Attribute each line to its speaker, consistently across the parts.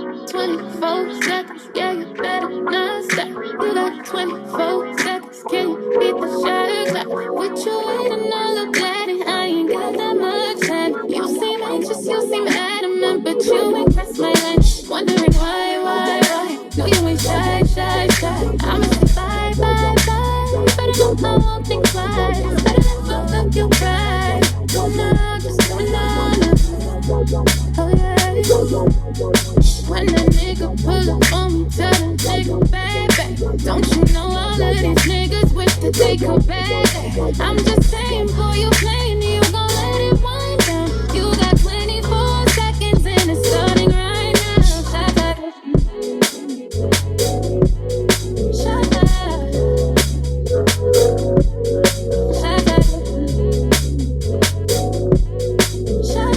Speaker 1: 24 seconds, yeah, you better not stop. You got 24 seconds, can you beat the shot clock? With you waiting all up late, I ain't got that much time. You seem anxious, you seem adamant, but you ain't pressed my line. Wondering why? No, you ain't shy. I'ma say bye, but I don't know, won't think twice. Better than fuck up your pride. Going on, just going on. Oh yeah. When that nigga pull up on me, tell that nigga back. Don't you know all of these niggas wish to take her back? I'm just saying, boy, you playing, you gon' let it wind down. You got 24 seconds and it's starting right now. Shut up. Shut up. Shut up. Shut up.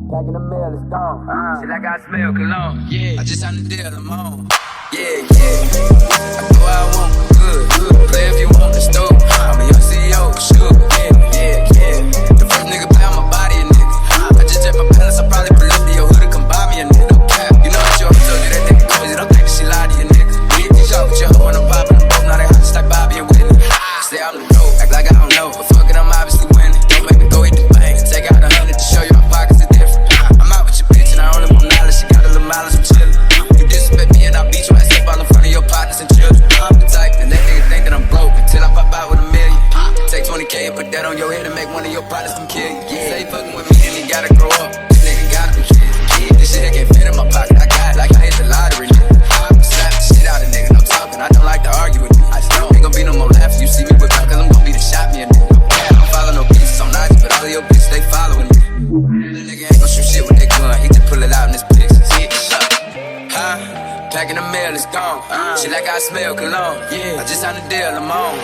Speaker 2: Back in the mail, it's gone. Shit like I smell cologne. Yeah, I just signed the deal, I'm on. Yeah. I do what I want, good. Play if you want, let's do. I'm a young CEO, sure. Yeah. The first nigga play on my body, a nigga. I just check my balance, I probably pull up to your hood and come buy me a nigga. You know what you always told you, that nigga crazy, don't think she lie to you, nigga. You hit shot with your hoe and I'm popping them both, now they hot just like Bobby and Whitney. Say I'm the dope, act like I don't know, but fuck it, I'm obviously winning. Don't make me go eat the bank, take out 100 to show you my pockets are different. I'm out with your bitch and I only want knowledge, she got a little mileage, I'm chillin'. You disrespect me and I beat your ass up all in front of your partners and children. I'm the type and that nigga think that I'm broke until I pop out with $1 million. Take 20K and put that on your head and make one of your partners come kill you. Say fucking with me and he gotta grow up. This nigga gotta be kids. This shit can't fit in my pocket. I got it like I hit the lottery. I'm slap the shit out of nigga. No talking. I don't like to argue with you. I just don't. Ain't gon' be no more laughing. You see me whip out cause I'm gon' be the shot me a nigga. I don't follow no bitches on IG, but all of your bitches they following me. Little nigga ain't gon' shoot shit with that gun. He just pull it out in his pictures. Packing the mail, it's gone. Shit like I smell cologne. I just signed the deal, I'm on. I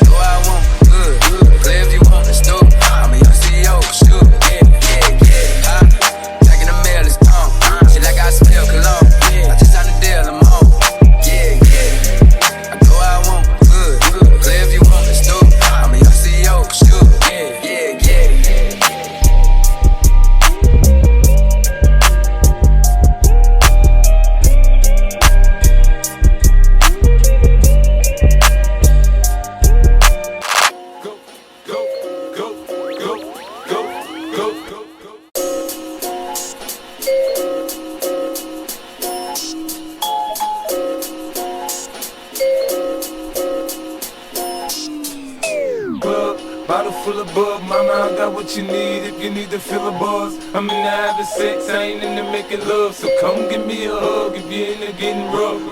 Speaker 2: do what I want, good. Play if you want, let's do. I'm a young CEO, sure. Packing the mail, it's gone. Shit like I smell cologne. I just signed the deal, I'm on. I do what I want, good. Play if you want, let's do. I'm a young CEO, sure.
Speaker 3: Bottle full of bub, mama, I got what you need if you need to feel a buzz. I'm in the having sex, I ain't into making love, so come give me a hug if you're into getting rough.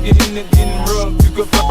Speaker 3: you're in there getting rough, you can fuck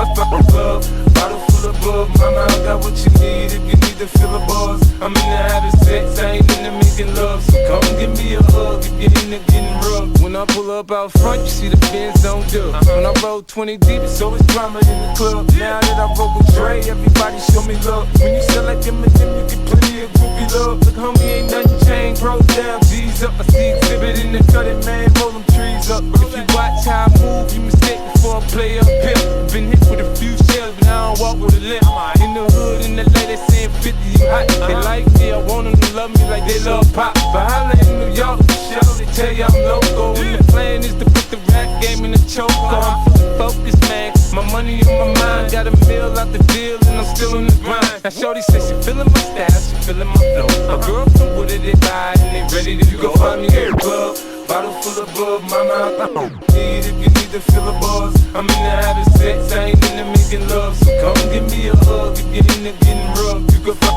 Speaker 3: love. Bottle full of bub, mama, I got what you need if you need to fill a buzz. I'm in the having sex, I ain't in the making love, so come give me a hug if you're in there getting rough. When I pull up out front, you see the Benz don't do. When I roll 20 deep, it's always drama in the club. Now that I roll with Dre, everybody show me love. When you sell like them, you get plenty of groupie love. Look, homie, ain't nothing changed, bros down, G's up. I see exhibit in the cutting, man, roll them trees up. If you watch how I move, you mistake before I play up pimp. Been hit with a few shells, but I don't walk with a limp. In the hood, in the lady saying 50, you hot. They like me, I want them to love me like they love pop. But holla in New York, show, they tell you I'm loco. And the plan is to put the rap game in the choke. I'm fully focused, man. My money on my mind, got a meal out the deal, and I'm still in the grind. Now shorty says she feeling my style, she feeling my flow. A girl from Wooded, they buy, and they ready to go. Find me at the club, bottle full of bub, mama, I need if you need to fill a buzz. I'm in the having sex, I ain't in the making love, so come give me a hug if you're in there getting rough. You can fuck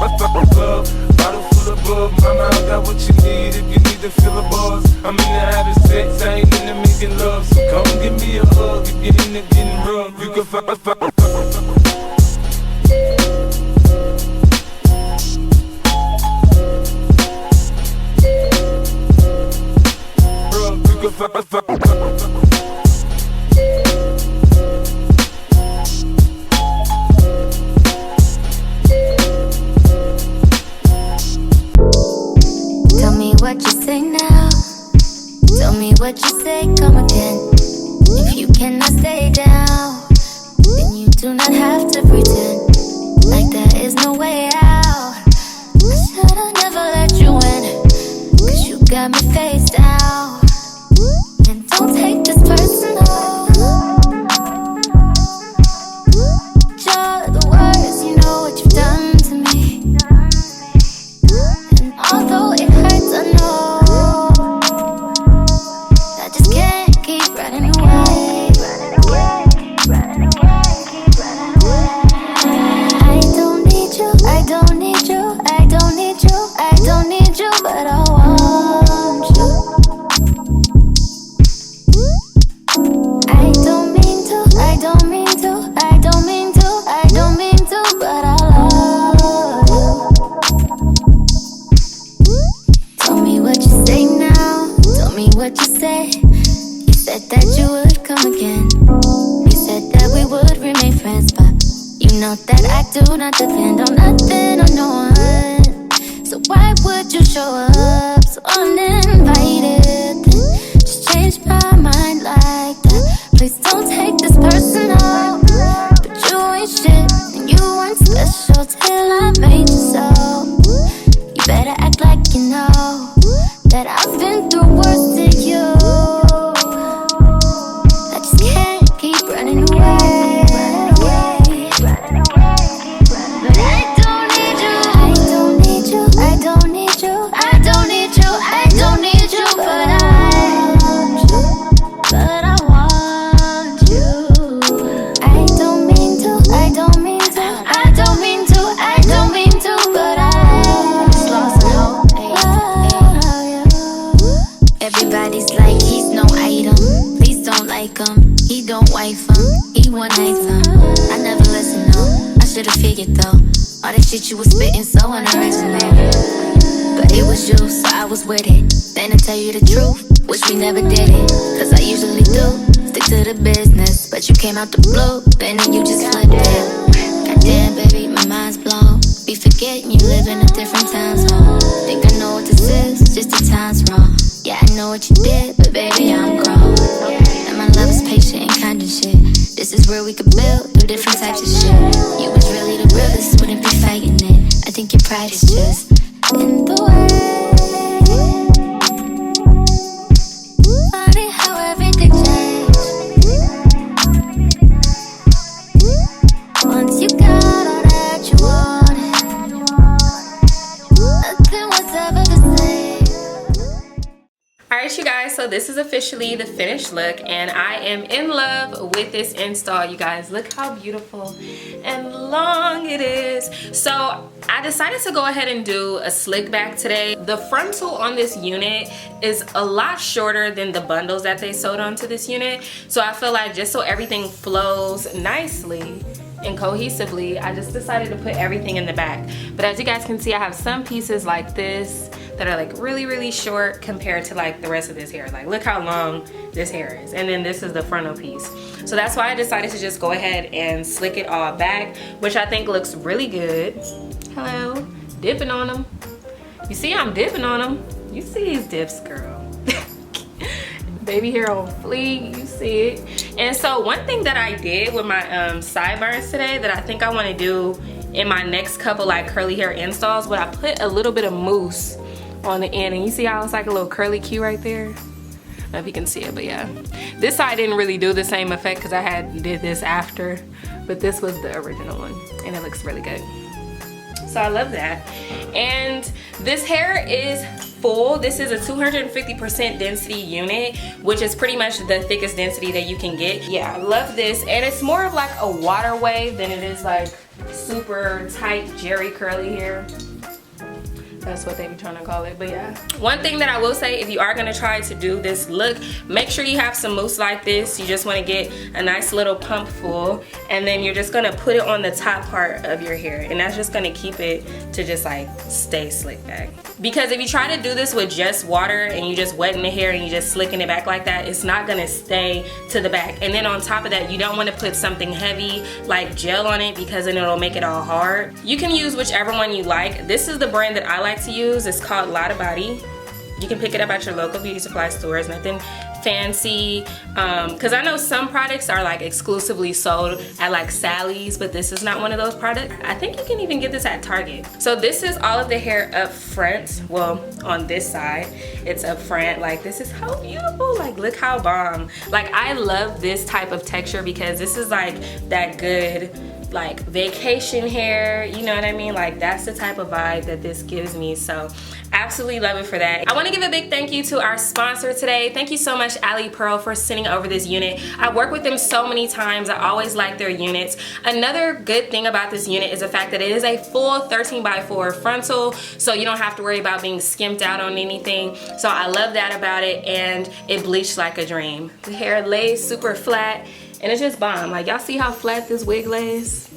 Speaker 3: love, bottle full of bub, mama, I got what you need if you need to fill a buzz. I'm in the having sex, I ain't in the making love, so come give me a hug if you're in there getting rough. You can fuck.
Speaker 1: Tell me what you say now. Tell me what you say, come again. If you cannot stay down, then you do not have to pretend like there is no way out. I should've never let you in, 'cause you got me face down. And don't take this personal. You're the worst, you know what you've done to me. And although it hurts, I know I just can't keep running away. I don't need you, I don't need you, I don't need you, I don't need you, but I want you. I don't mean to, I don't mean to, I don't mean to, I don't mean to, but I love you. Tell me what you say now, tell me what you say. You said that you would come again. You said that we would remain friends, but you know that I do not depend on nothing or no one. So why would you show up so uninvited? Just change my mind like that. Please don't take this personal. But you ain't shit, and you weren't special till I made you so. You better act like you know that I've been through worse than you. I just can't keep running away. But I don't need you, I don't need you, I don't need you, I don't need you, I don't need you, but I want you. I don't mean to, I don't mean to, I don't mean to, I don't mean to, but I just lost my hope. Love you. Everybody's like he's no item. Please don't like him. He don't wife him. He one night him. I never listen, no. I should've figured though. All that shit you was spitting so unoriginal. But it was you, so I was with it. Then to tell you the truth, wish we never did it. 'Cause I usually do stick to the business, but you came out the blue, and then you just flipped it. Goddamn, baby, my mind's blown. Be forgetting you live in a different time zone. Think I know what this is, just the time's wrong. Yeah, I know what you did, but baby, I'm grown. And my love is patient and kind and shit. This is where we could build through different types of shit. You was really the realest, wouldn't be fighting it. I think your pride is just in the way. Funny how everything changed once you got all that you wanted. Nothing was ever the same.
Speaker 4: Alright, you guys, so so this is officially the finished look, and I am in love with this install, you guys. Look how beautiful and long it is. So I decided to go ahead and do a slick back today. The frontal on this unit is a lot shorter than the bundles that they sewed onto this unit. So I feel like just so everything flows nicely and cohesively, I just decided to put everything in the back. But as you guys can see, I have some pieces like this that are like really short compared to like the rest of this hair. Like look how long this hair is, and then this is the frontal piece. So that's why I decided to just go ahead and slick it all back, which I think looks really good. Hello, dipping on them. You see I'm dipping on them. You see these dips, girl. Baby hair on fleek, you see it. And so one thing that I did with my sideburns today that I think I want to do in my next couple like curly hair installs, but I put a little bit of mousse on the end, and you see how it's like a little curly Q right there? I don't know if you can see it, but yeah. This side didn't really do the same effect because I did this after, but this was the original one, and it looks really good. So I love that. And this hair is full. This is a 250% density unit, which is pretty much the thickest density that you can get. Yeah, I love this. And it's more of like a water wave than it is like super tight jerry curly hair. That's what they be trying to call it, but yeah. One thing that I will say, if you are gonna try to do this look, make sure you have some mousse like this. You just wanna get a nice little pump full, and then you're just gonna put it on the top part of your hair, and that's just gonna keep it to just like stay slick back. Because if you try to do this with just water and you just wetting the hair and you just slicking it back like that, it's not gonna stay to the back. And then on top of that, you don't wanna put something heavy like gel on it, because then it'll make it all hard. You can use whichever one you like. This is the brand that I like to use. It's called Lotta Body. You can pick it up at your local beauty supply stores. Nothing fancy, because I know some products are like exclusively sold at like Sally's, but this is not one of those products. I think you can even get this at Target. So this is all of the hair up front. Well, on this side it's up front. Like this is how beautiful. Like look how bomb. Like I love this type of texture because this is like that good like vacation hair, you know what I mean? Like that's the type of vibe that this gives me. So absolutely love it for that. I want to give a big thank you to our sponsor today. Thank you so much, Ali Pearl, for sending over this unit. I work with them so many times. I always like their units. Another good thing about this unit is the fact that it is a full 13x4 frontal, so you don't have to worry about being skimped out on anything. So I love that about it, and it bleached like a dream. The hair lays super flat, and it's just bomb. Like y'all see how flat this wig lays?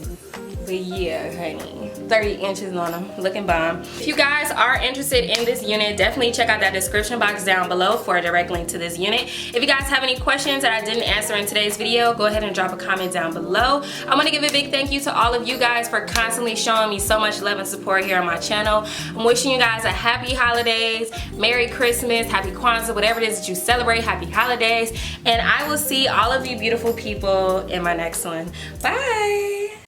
Speaker 4: But yeah, honey, 30 inches on them, looking bomb. If you guys are interested in this unit, definitely check out that description box down below for a direct link to this unit. If you guys have any questions that I didn't answer in today's video, go ahead and drop a comment down below. I want to give a big thank you to all of you guys for constantly showing me so much love and support here on my channel. I'm wishing you guys a happy holidays, Merry Christmas, Happy Kwanzaa, whatever it is that you celebrate, happy holidays. And I will see all of you beautiful people in my next one. Bye.